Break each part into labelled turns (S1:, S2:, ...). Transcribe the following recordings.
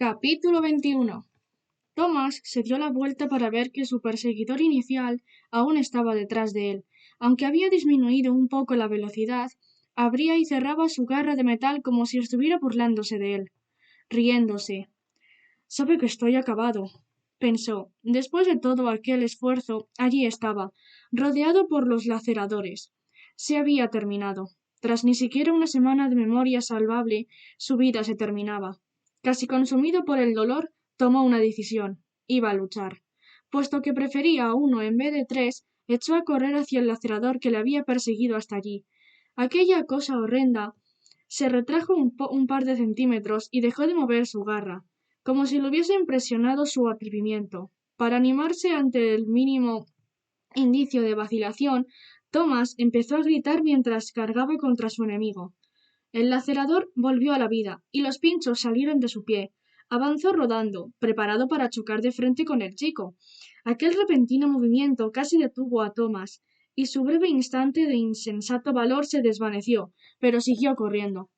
S1: Capítulo 21. Thomas se dio la vuelta para ver que su perseguidor inicial aún estaba detrás de él. Aunque había disminuido un poco la velocidad, abría y cerraba su garra de metal como si estuviera burlándose de él, riéndose. Sabe que estoy acabado, pensó. Después de todo aquel esfuerzo, allí estaba, rodeado por los laceradores. Se había terminado. Tras ni siquiera una semana de memoria salvable, su vida se terminaba. Casi consumido por el dolor, tomó una decisión. Iba a luchar. Puesto que prefería a uno en vez de tres, echó a correr hacia el lacerador que le había perseguido hasta allí. Aquella cosa horrenda se retrajo un par de centímetros y dejó de mover su garra, como si le hubiese impresionado su atrevimiento. Para animarse ante el mínimo indicio de vacilación, Thomas empezó a gritar mientras cargaba contra su enemigo. El lacerador volvió a la vida, y los pinchos salieron de su pie. Avanzó rodando, preparado para chocar de frente con el chico. Aquel repentino movimiento casi detuvo a Thomas, y su breve instante de insensato valor se desvaneció, pero siguió corriendo.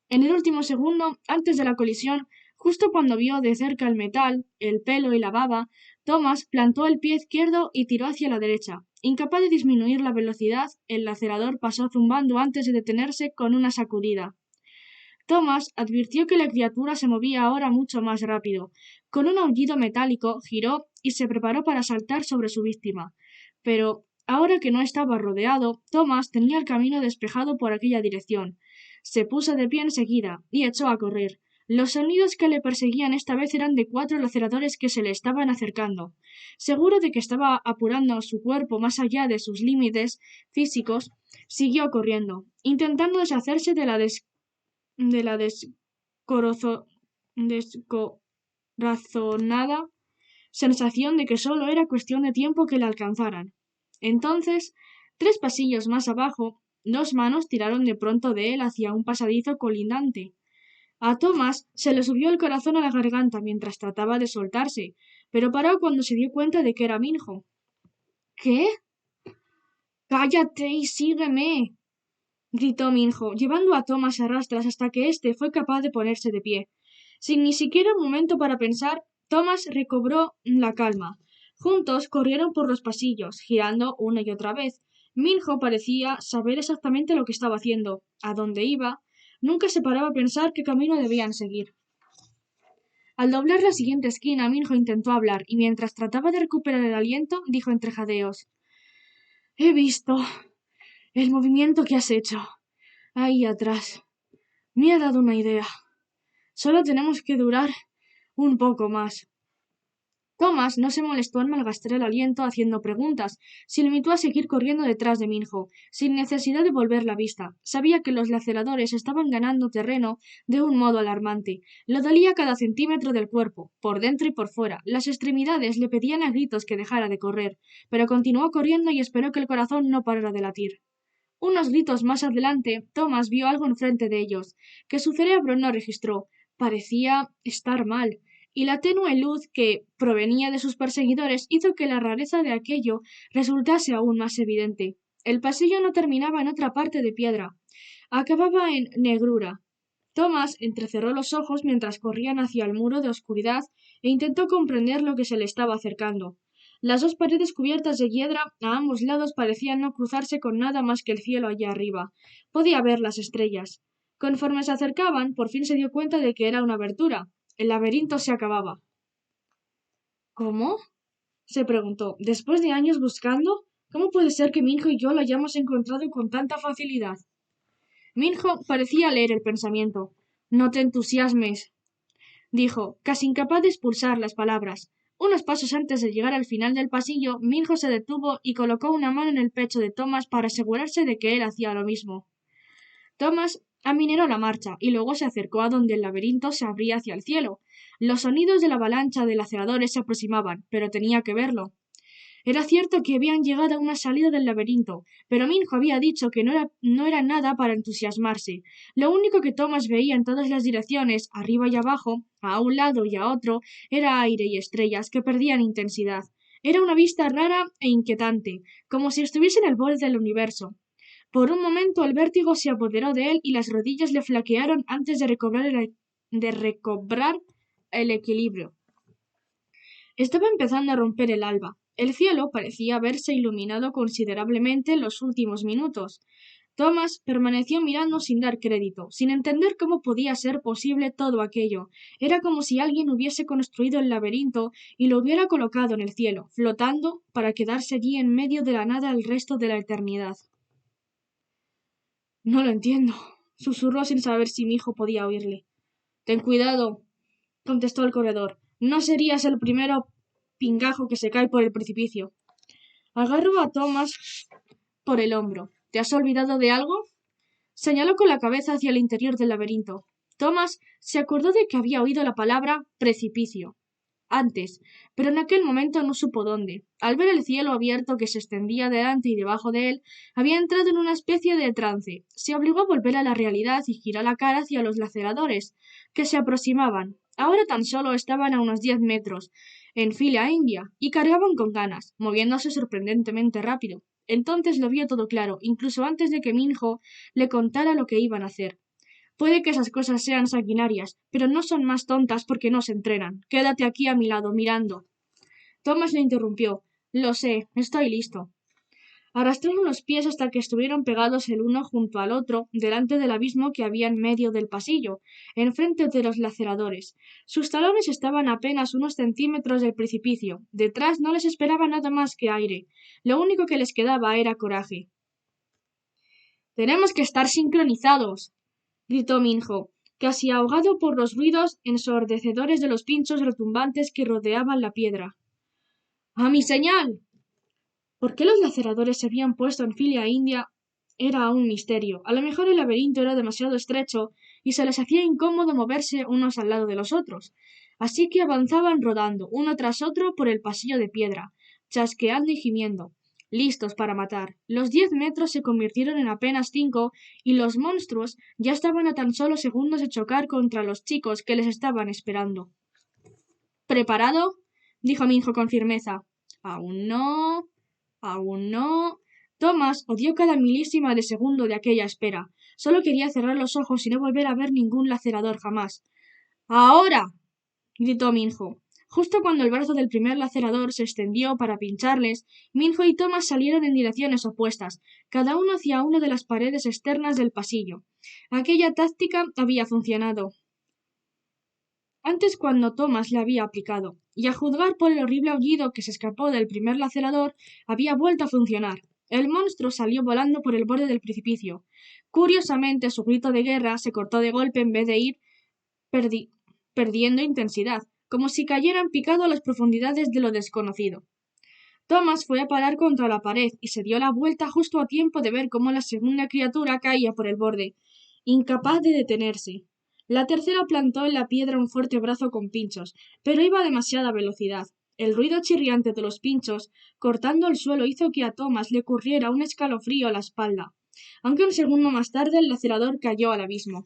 S1: En el último segundo, antes de la colisión, justo cuando vio de cerca el metal, el pelo y la baba, Thomas plantó el pie izquierdo y tiró hacia la derecha. Incapaz de disminuir la velocidad, el lacerador pasó zumbando antes de detenerse con una sacudida. Thomas advirtió que la criatura se movía ahora mucho más rápido. Con un aullido metálico, giró y se preparó para saltar sobre su víctima. Pero, ahora que no estaba rodeado, Thomas tenía el camino despejado por aquella dirección. Se puso de pie enseguida y echó a correr. Los sonidos que le perseguían esta vez eran de 4 laceradores que se le estaban acercando. Seguro de que estaba apurando su cuerpo más allá de sus límites físicos, siguió corriendo, intentando deshacerse de la descorazonada sensación de que solo era cuestión de tiempo que le alcanzaran. Entonces, 3 pasillos más abajo, 2 manos tiraron de pronto de él hacia un pasadizo colindante. A Thomas se le subió el corazón a la garganta mientras trataba de soltarse, pero paró cuando se dio cuenta de que era Minho. ¿Qué? ¡Cállate y sígueme! Gritó Minho, llevando a Thomas a rastras hasta que éste fue capaz de ponerse de pie. Sin ni siquiera un momento para pensar, Thomas recobró la calma. Juntos corrieron por los pasillos, girando una y otra vez. Minho parecía saber exactamente lo que estaba haciendo, a dónde iba. Nunca se paraba a pensar qué camino debían seguir. Al doblar la siguiente esquina, Minho intentó hablar, y mientras trataba de recuperar el aliento, dijo entre jadeos: «He visto el movimiento que has hecho ahí atrás. Me ha dado una idea. Solo tenemos que durar un poco más». Thomas no se molestó en malgastar el aliento haciendo preguntas, se limitó a seguir corriendo detrás de Minho, sin necesidad de volver la vista. Sabía que los laceradores estaban ganando terreno de un modo alarmante. Le dolía cada centímetro del cuerpo, por dentro y por fuera. Las extremidades le pedían a gritos que dejara de correr, pero continuó corriendo y esperó que el corazón no parara de latir. Unos gritos más adelante, Thomas vio algo enfrente de ellos, que su cerebro no registró. Parecía estar mal, y la tenue luz que provenía de sus perseguidores hizo que la rareza de aquello resultase aún más evidente. El pasillo no terminaba en otra parte de piedra, acababa en negrura. Thomas entrecerró los ojos mientras corrían hacia el muro de oscuridad e intentó comprender lo que se le estaba acercando. Las 2 paredes cubiertas de hiedra a ambos lados parecían no cruzarse con nada más que el cielo allá arriba. Podía ver las estrellas. Conforme se acercaban, por fin se dio cuenta de que era una abertura. El laberinto se acababa. ¿Cómo? Se preguntó. ¿Después de años buscando? ¿Cómo puede ser que Minho y yo lo hayamos encontrado con tanta facilidad? Minho parecía leer el pensamiento. «No te entusiasmes», dijo, casi incapaz de expulsar las palabras. Unos pasos antes de llegar al final del pasillo, Minho se detuvo y colocó una mano en el pecho de Thomas para asegurarse de que él hacía lo mismo. Thomas aminoró la marcha y luego se acercó a donde el laberinto se abría hacia el cielo. Los sonidos de la avalancha de laceradores se aproximaban, pero tenía que verlo. Era cierto que habían llegado a una salida del laberinto, pero Minho había dicho que no era nada para entusiasmarse. Lo único que Thomas veía en todas las direcciones, arriba y abajo, a un lado y a otro, era aire y estrellas que perdían intensidad. Era una vista rara e inquietante, como si estuviese en el borde del universo. Por un momento el vértigo se apoderó de él y las rodillas le flaquearon antes de recobrar el equilibrio. Estaba empezando a romper el alba. El cielo parecía haberse iluminado considerablemente en los últimos minutos. Thomas permaneció mirando sin dar crédito, sin entender cómo podía ser posible todo aquello. Era como si alguien hubiese construido el laberinto y lo hubiera colocado en el cielo, flotando para quedarse allí en medio de la nada el resto de la eternidad. No lo entiendo, susurró sin saber si mi hijo podía oírle. Ten cuidado, contestó el corredor. No serías el primero pingajo que se cae por el precipicio. Agarró a Thomas por el hombro. ¿Te has olvidado de algo? Señaló con la cabeza hacia el interior del laberinto. Thomas se acordó de que había oído la palabra precipicio antes, pero en aquel momento no supo dónde. Al ver el cielo abierto que se extendía delante y debajo de él, había entrado en una especie de trance. Se obligó a volver a la realidad y giró la cara hacia los laceradores, que se aproximaban. Ahora tan solo estaban a unos 10 metros, en fila india, y cargaban con ganas, moviéndose sorprendentemente rápido. Entonces lo vio todo claro, incluso antes de que Minho le contara lo que iban a hacer. Puede que esas cosas sean sanguinarias, pero no son más tontas porque no se entrenan. Quédate aquí a mi lado, mirando. Thomas le interrumpió. Lo sé, estoy listo. Arrastraron los pies hasta que estuvieron pegados el uno junto al otro, delante del abismo que había en medio del pasillo, enfrente de los laceradores. Sus talones estaban apenas unos centímetros del precipicio. Detrás no les esperaba nada más que aire. Lo único que les quedaba era coraje. Tenemos que estar sincronizados, gritó Minho, casi ahogado por los ruidos ensordecedores de los pinchos retumbantes que rodeaban la piedra. ¡A mi señal! ¿Por qué los laceradores se habían puesto en fila india? Era un misterio. A lo mejor el laberinto era demasiado estrecho y se les hacía incómodo moverse unos al lado de los otros. Así que avanzaban rodando, uno tras otro, por el pasillo de piedra, chasqueando y gimiendo, listos para matar. Los 10 metros se convirtieron en apenas 5 y los monstruos ya estaban a tan solo segundos de chocar contra los chicos que les estaban esperando. ¿Preparado? Dijo Minho con firmeza. Aún no. Aún no. Thomas odió cada milésima de segundo de aquella espera. Solo quería cerrar los ojos y no volver a ver ningún lacerador jamás. ¡Ahora! Gritó Minho. Justo cuando el brazo del primer lacerador se extendió para pincharles, Minho y Thomas salieron en direcciones opuestas, cada uno hacia una de las paredes externas del pasillo. Aquella táctica había funcionado antes cuando Thomas la había aplicado, y a juzgar por el horrible aullido que se escapó del primer lacerador, había vuelto a funcionar. El monstruo salió volando por el borde del precipicio. Curiosamente, su grito de guerra se cortó de golpe en vez de ir perdiendo intensidad, como si cayera en picado a las profundidades de lo desconocido. Thomas fue a parar contra la pared y se dio la vuelta justo a tiempo de ver cómo la segunda criatura caía por el borde, incapaz de detenerse. La tercera plantó en la piedra un fuerte brazo con pinchos, pero iba a demasiada velocidad. El ruido chirriante de los pinchos cortando el suelo hizo que a Thomas le ocurriera un escalofrío a la espalda, aunque un segundo más tarde el lacerador cayó al abismo.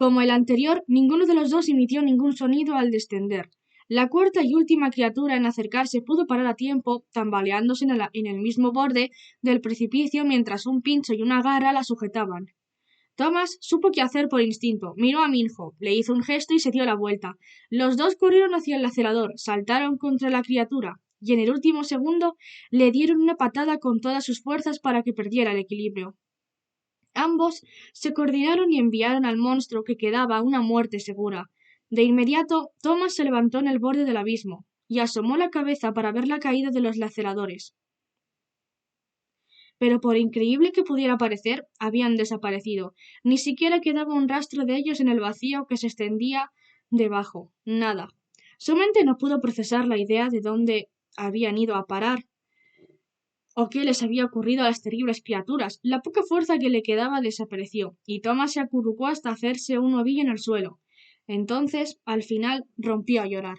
S1: Como el anterior, ninguno de los dos emitió ningún sonido al descender. La cuarta y última criatura en acercarse pudo parar a tiempo, tambaleándose en el mismo borde del precipicio mientras un pincho y una garra la sujetaban. Thomas supo qué hacer por instinto. Miró a Minho, le hizo un gesto y se dio la vuelta. Los dos corrieron hacia el lacerador, saltaron contra la criatura, y en el último segundo le dieron una patada con todas sus fuerzas para que perdiera el equilibrio. Ambos se coordinaron y enviaron al monstruo que quedaba una muerte segura. De inmediato, Thomas se levantó en el borde del abismo y asomó la cabeza para ver la caída de los laceradores. Pero por increíble que pudiera parecer, habían desaparecido. Ni siquiera quedaba un rastro de ellos en el vacío que se extendía debajo. Nada. Su mente no pudo procesar la idea de dónde habían ido a parar o qué les había ocurrido a las terribles criaturas. La poca fuerza que le quedaba desapareció, y Thomas se acurrucó hasta hacerse un ovillo en el suelo. Entonces, al final, rompió a llorar.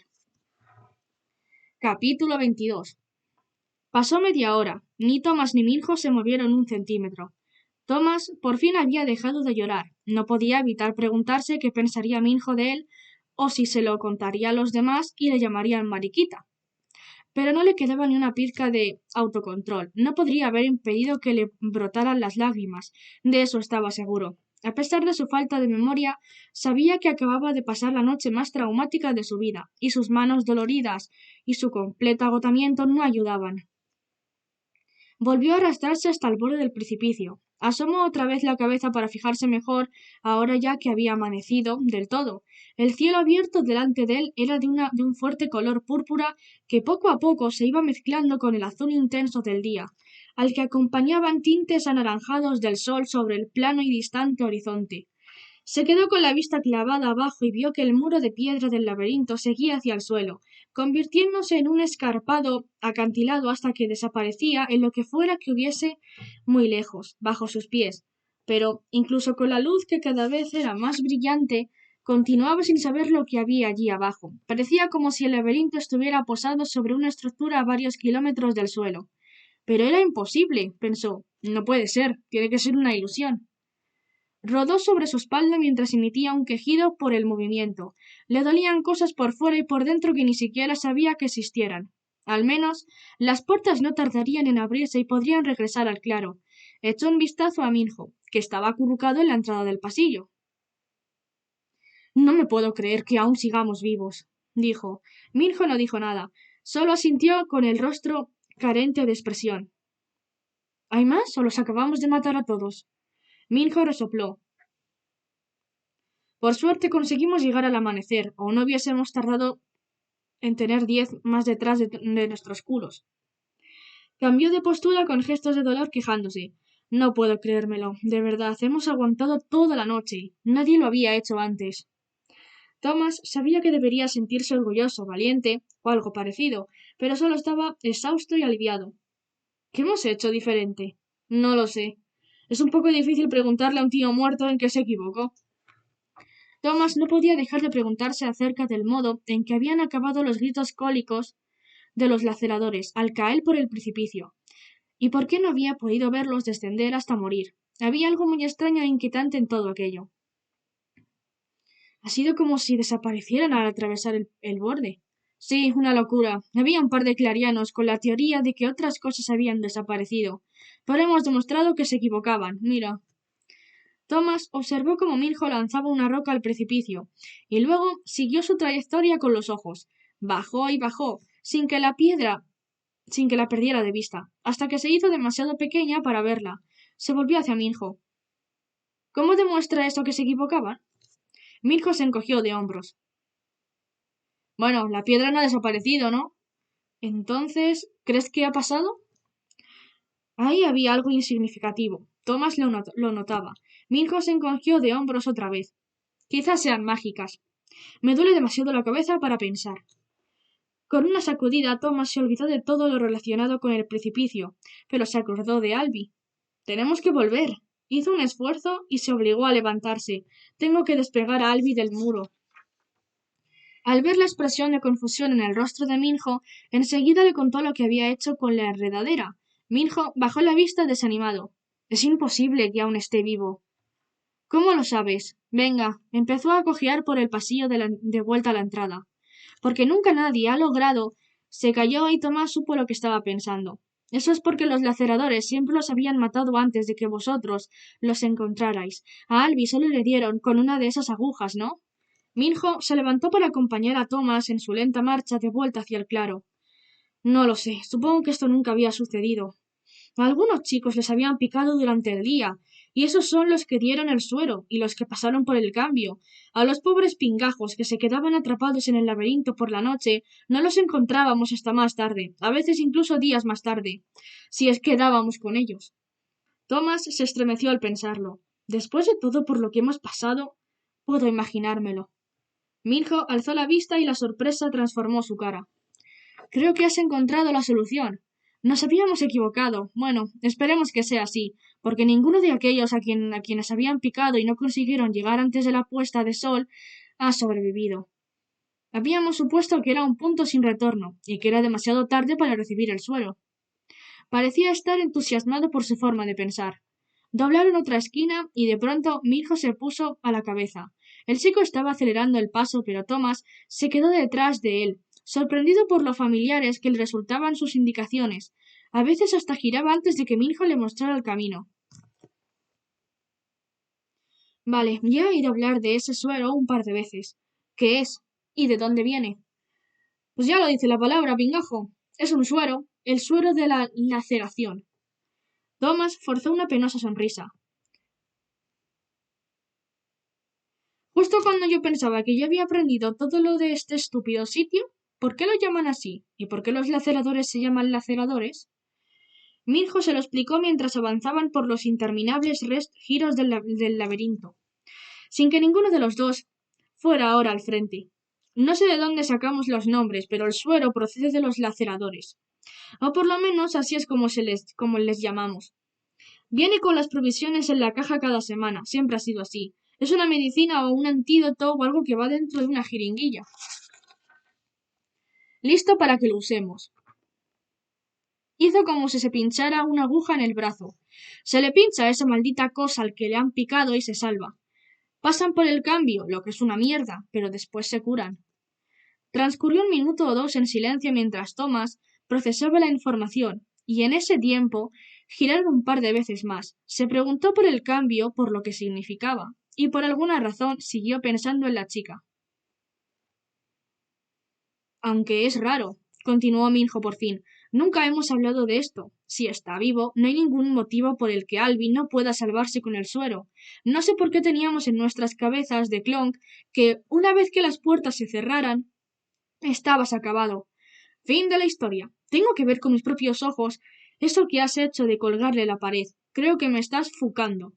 S1: Capítulo 22. Pasó media hora. Ni Thomas ni Minho se movieron un centímetro. Thomas por fin había dejado de llorar. No podía evitar preguntarse qué pensaría Minho de él, o si se lo contaría a los demás y le llamarían mariquita. Pero no le quedaba ni una pizca de autocontrol. No podría haber impedido que le brotaran las lágrimas. De eso estaba seguro. A pesar de su falta de memoria, sabía que acababa de pasar la noche más traumática de su vida, y sus manos doloridas y su completo agotamiento no ayudaban. Volvió a arrastrarse hasta el borde del precipicio. Asomó otra vez la cabeza para fijarse mejor, ahora ya que había amanecido del todo. El cielo abierto delante de él era de un fuerte color púrpura que poco a poco se iba mezclando con el azul intenso del día, al que acompañaban tintes anaranjados del sol sobre el plano y distante horizonte. Se quedó con la vista clavada abajo y vio que el muro de piedra del laberinto seguía hacia el suelo, convirtiéndose en un escarpado acantilado hasta que desaparecía en lo que fuera que hubiese muy lejos, bajo sus pies. Pero, incluso con la luz que cada vez era más brillante, continuaba sin saber lo que había allí abajo. Parecía como si el laberinto estuviera posado sobre una estructura a varios kilómetros del suelo. Pero era imposible, pensó. No puede ser, tiene que ser una ilusión. Rodó sobre su espalda mientras emitía un quejido por el movimiento. Le dolían cosas por fuera y por dentro que ni siquiera sabía que existieran. Al menos, las puertas no tardarían en abrirse y podrían regresar al claro. Echó un vistazo a Minho, que estaba acurrucado en la entrada del pasillo. No me puedo creer que aún sigamos vivos, dijo. Minho no dijo nada, solo asintió con el rostro carente de expresión. ¿Hay más o los acabamos de matar a todos? Minho resopló. Por suerte conseguimos llegar al amanecer, o no hubiésemos tardado en tener 10 más detrás de nuestros culos. Cambió de postura con gestos de dolor quejándose. No puedo creérmelo, de verdad, hemos aguantado toda la noche. Nadie lo había hecho antes. Thomas sabía que debería sentirse orgulloso, valiente, o algo parecido, pero solo estaba exhausto y aliviado. ¿Qué hemos hecho diferente? No lo sé. Es un poco difícil preguntarle a un tío muerto en qué se equivocó. Thomas no podía dejar de preguntarse acerca del modo en que habían acabado los gritos cólicos de los laceradores al caer por el precipicio, y por qué no había podido verlos descender hasta morir. Había algo muy extraño e inquietante en todo aquello. Ha sido como si desaparecieran al atravesar el borde. Sí, una locura. Había un par de clarianos con la teoría de que otras cosas habían desaparecido, pero hemos demostrado que se equivocaban. Mira. Thomas observó cómo Minho lanzaba una roca al precipicio, y luego siguió su trayectoria con los ojos. Bajó y bajó, sin que la perdiera de vista, hasta que se hizo demasiado pequeña para verla. Se volvió hacia Minho. ¿Cómo demuestra eso que se equivocaban? Minho se encogió de hombros. Bueno, la piedra no ha desaparecido, ¿no? Entonces, ¿crees que ha pasado? Ahí había algo insignificativo. Thomas lo notaba. Minho se encogió de hombros otra vez. Quizás sean mágicas. Me duele demasiado la cabeza para pensar. Con una sacudida, Thomas se olvidó de todo lo relacionado con el precipicio, pero se acordó de Alby. Tenemos que volver. Hizo un esfuerzo y se obligó a levantarse. Tengo que despegar a Alby del muro. Al ver la expresión de confusión en el rostro de Minho, enseguida le contó lo que había hecho con la enredadera. Minho bajó la vista desanimado. Es imposible que aún esté vivo. ¿Cómo lo sabes? Venga, empezó a cojear por el pasillo de vuelta a la entrada. Porque nunca nadie ha logrado. Se calló y Tomás supo lo que estaba pensando. Eso es porque los laceradores siempre los habían matado antes de que vosotros los encontrarais. A Alby solo le dieron con una de esas agujas, ¿no? Minho se levantó para acompañar a Thomas en su lenta marcha de vuelta hacia el claro. No lo sé, supongo que esto nunca había sucedido. A algunos chicos les habían picado durante el día, y esos son los que dieron el suero y los que pasaron por el cambio. A los pobres pingajos que se quedaban atrapados en el laberinto por la noche no los encontrábamos hasta más tarde, a veces incluso días más tarde, si es que dábamos con ellos. Thomas se estremeció al pensarlo. Después de todo por lo que hemos pasado, puedo imaginármelo. Minho alzó la vista y la sorpresa transformó su cara. Creo que has encontrado la solución. Nos habíamos equivocado. Bueno, esperemos que sea así, porque ninguno de aquellos a quienes habían picado y no consiguieron llegar antes de la puesta de sol ha sobrevivido. Habíamos supuesto que era un punto sin retorno, y que era demasiado tarde para recibir el suelo. Parecía estar entusiasmado por su forma de pensar. Doblaron otra esquina y de pronto Minho se puso a la cabeza. El chico estaba acelerando el paso, pero Thomas se quedó detrás de él, sorprendido por lo familiares que le resultaban sus indicaciones. A veces hasta giraba antes de que Minho le mostrara el camino. Vale, ya he oído hablar de ese suero un par de veces. ¿Qué es? ¿Y de dónde viene? Pues ya lo dice la palabra, pingajo. Es un suero, el suero de la laceración. Thomas forzó una penosa sonrisa. Justo cuando yo pensaba que ya había aprendido todo lo de este estúpido sitio, ¿por qué lo llaman así? ¿Y por qué los laceradores se llaman laceradores? Minjo se lo explicó mientras avanzaban por los interminables giros del laberinto, sin que ninguno de los dos fuera ahora al frente. No sé de dónde sacamos los nombres, pero el suero procede de los laceradores. O por lo menos así es como les llamamos. Viene con las provisiones en la caja cada semana, siempre ha sido así. Es una medicina o un antídoto o algo que va dentro de una jeringuilla. Listo para que lo usemos. Hizo como si se pinchara una aguja en el brazo. Se le pincha esa maldita cosa al que le han picado y se salva. Pasan por el cambio, lo que es una mierda, pero después se curan. Transcurrió un minuto o dos en silencio mientras Thomas procesaba la información, y en ese tiempo giraron un par de veces más. Se preguntó por el cambio, por lo que significaba, y por alguna razón siguió pensando en la chica. Aunque es raro, continuó Minjo por fin, nunca hemos hablado de esto. Si está vivo, no hay ningún motivo por el que Albi no pueda salvarse con el suero. No sé por qué teníamos en nuestras cabezas de Clonk que, una vez que las puertas se cerraran, estabas acabado. Fin de la historia. Tengo que ver con mis propios ojos eso que has hecho de colgarle la pared. Creo que me estás fucando.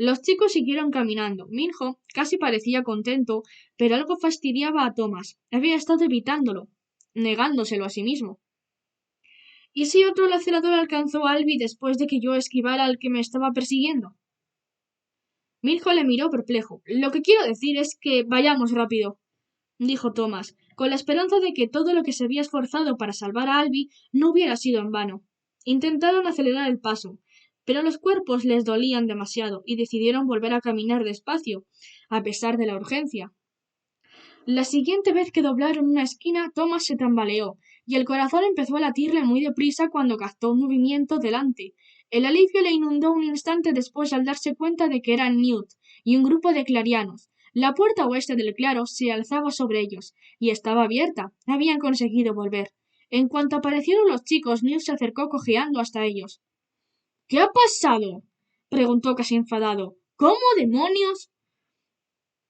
S1: Los chicos siguieron caminando. Minjo casi parecía contento, pero algo fastidiaba a Thomas. Había estado evitándolo, negándoselo a sí mismo. ¿Y si otro lacerador alcanzó a Albi después de que yo esquivara al que me estaba persiguiendo? Minjo le miró perplejo. Lo que quiero decir es que vayamos rápido, dijo Thomas, con la esperanza de que todo lo que se había esforzado para salvar a Albi no hubiera sido en vano. Intentaron acelerar el paso, pero los cuerpos les dolían demasiado y decidieron volver a caminar despacio, a pesar de la urgencia. La siguiente vez que doblaron una esquina, Thomas se tambaleó, y el corazón empezó a latirle muy deprisa cuando captó un movimiento delante. El alivio le inundó un instante después al darse cuenta de que eran Newt y un grupo de clarianos. La puerta oeste del claro se alzaba sobre ellos, y estaba abierta. Habían conseguido volver. En cuanto aparecieron los chicos, Newt se acercó cojeando hasta ellos. ¿Qué ha pasado? Preguntó casi enfadado. ¿Cómo demonios?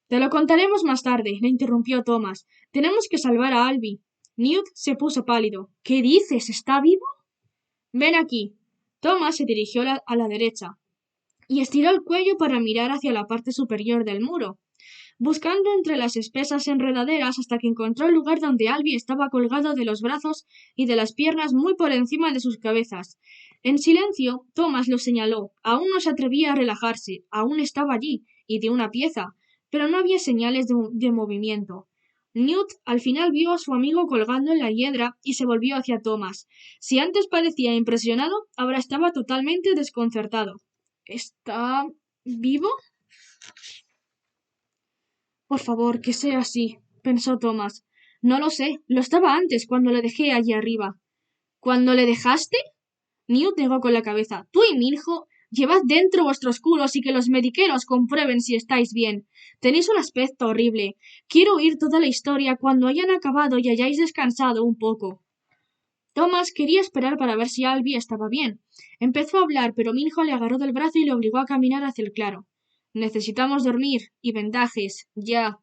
S1: Te lo contaremos más tarde, le interrumpió Thomas. Tenemos que salvar a Albi. Newt se puso pálido. ¿Qué dices? ¿Está vivo? Ven aquí. Thomas se dirigió a la derecha y estiró el cuello para mirar hacia la parte superior del muro, buscando entre las espesas enredaderas hasta que encontró el lugar donde Albi estaba colgado de los brazos y de las piernas muy por encima de sus cabezas. En silencio, Thomas lo señaló. Aún no se atrevía a relajarse, aún estaba allí, y de una pieza, pero no había señales de movimiento. Newt al final vio a su amigo colgando en la hiedra y se volvió hacia Thomas. Si antes parecía impresionado, ahora estaba totalmente desconcertado. ¿Está vivo? Por favor, que sea así, pensó Thomas. No lo sé, lo estaba antes, cuando le dejé allí arriba. ¿Cuándo le dejaste? Newt negó con la cabeza. Tú y mi hijo, llevad dentro vuestros culos y que los mediqueros comprueben si estáis bien. Tenéis un aspecto horrible. Quiero oír toda la historia cuando hayan acabado y hayáis descansado un poco. Thomas quería esperar para ver si Albi estaba bien. Empezó a hablar, pero Minjo le agarró del brazo y le obligó a caminar hacia el claro. Necesitamos dormir y vendajes, ya.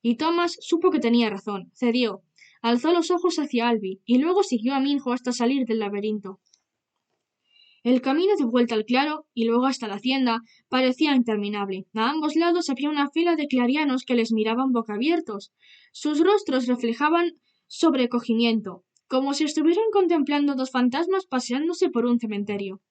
S1: Y Thomas supo que tenía razón. Cedió. Alzó los ojos hacia Albi y luego siguió a Minjo hasta salir del laberinto. El camino de vuelta al claro y luego hasta la hacienda parecía interminable. A ambos lados había una fila de clarianos que les miraban boquiabiertos. Sus rostros reflejaban sobrecogimiento, como si estuvieran contemplando dos fantasmas paseándose por un cementerio.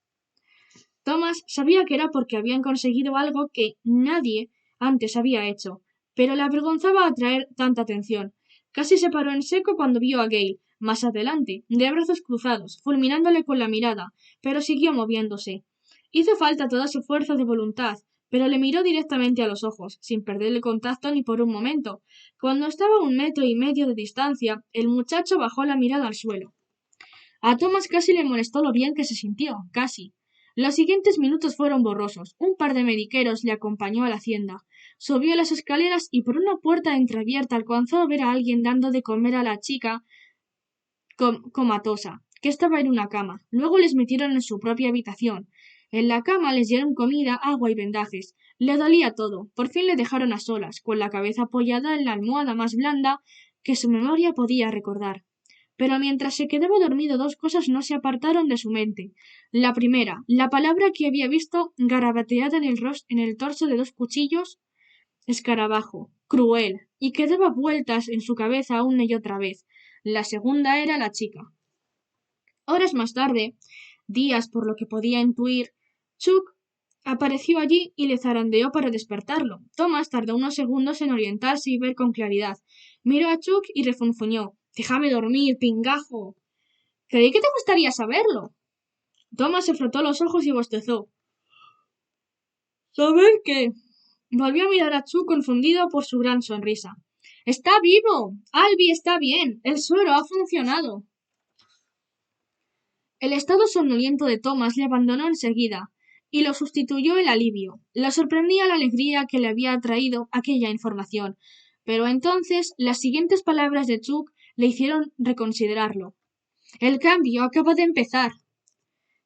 S1: Thomas sabía que era porque habían conseguido algo que nadie antes había hecho, pero le avergonzaba atraer tanta atención. Casi se paró en seco cuando vio a Gale, más adelante, de brazos cruzados, fulminándole con la mirada, pero siguió moviéndose. Hizo falta toda su fuerza de voluntad, pero le miró directamente a los ojos, sin perder el contacto ni por un momento. Cuando estaba a 1,5 metros de distancia, el muchacho bajó la mirada al suelo. A Thomas casi le molestó lo bien que se sintió, casi. Los siguientes minutos fueron borrosos. Un par de mediqueros le acompañó a la hacienda. Subió las escaleras y por una puerta entreabierta alcanzó a ver a alguien dando de comer a la chica comatosa, que estaba en una cama. Luego les metieron en su propia habitación. En la cama les dieron comida, agua y vendajes. Le dolía todo. Por fin le dejaron a solas, con la cabeza apoyada en la almohada más blanda que su memoria podía recordar. Pero mientras se quedaba dormido, dos cosas no se apartaron de su mente. La primera, la palabra que había visto garabateada en el torso de dos cuchillos, escarabajo, cruel, y que daba vueltas en su cabeza una y otra vez. La segunda era la chica. Horas más tarde, días por lo que podía intuir, Chuck apareció allí y le zarandeó para despertarlo. Thomas tardó unos segundos en orientarse y ver con claridad. Miró a Chuck y refunfuñó. Déjame dormir, pingajo. Creí que te gustaría saberlo. Thomas se frotó los ojos y bostezó. ¿Saber qué? Volvió a mirar a Chuck confundido por su gran sonrisa. ¡Está vivo! Albi está bien. El suero ha funcionado. El estado somnoliento de Thomas le abandonó enseguida, y lo sustituyó el alivio. Lo sorprendía la alegría que le había traído aquella información, pero entonces las siguientes palabras de Chuck le hicieron reconsiderarlo. El cambio acaba de empezar.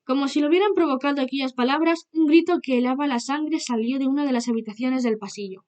S1: Como si lo hubieran provocado aquellas palabras, un grito que helaba la sangre salió de una de las habitaciones del pasillo.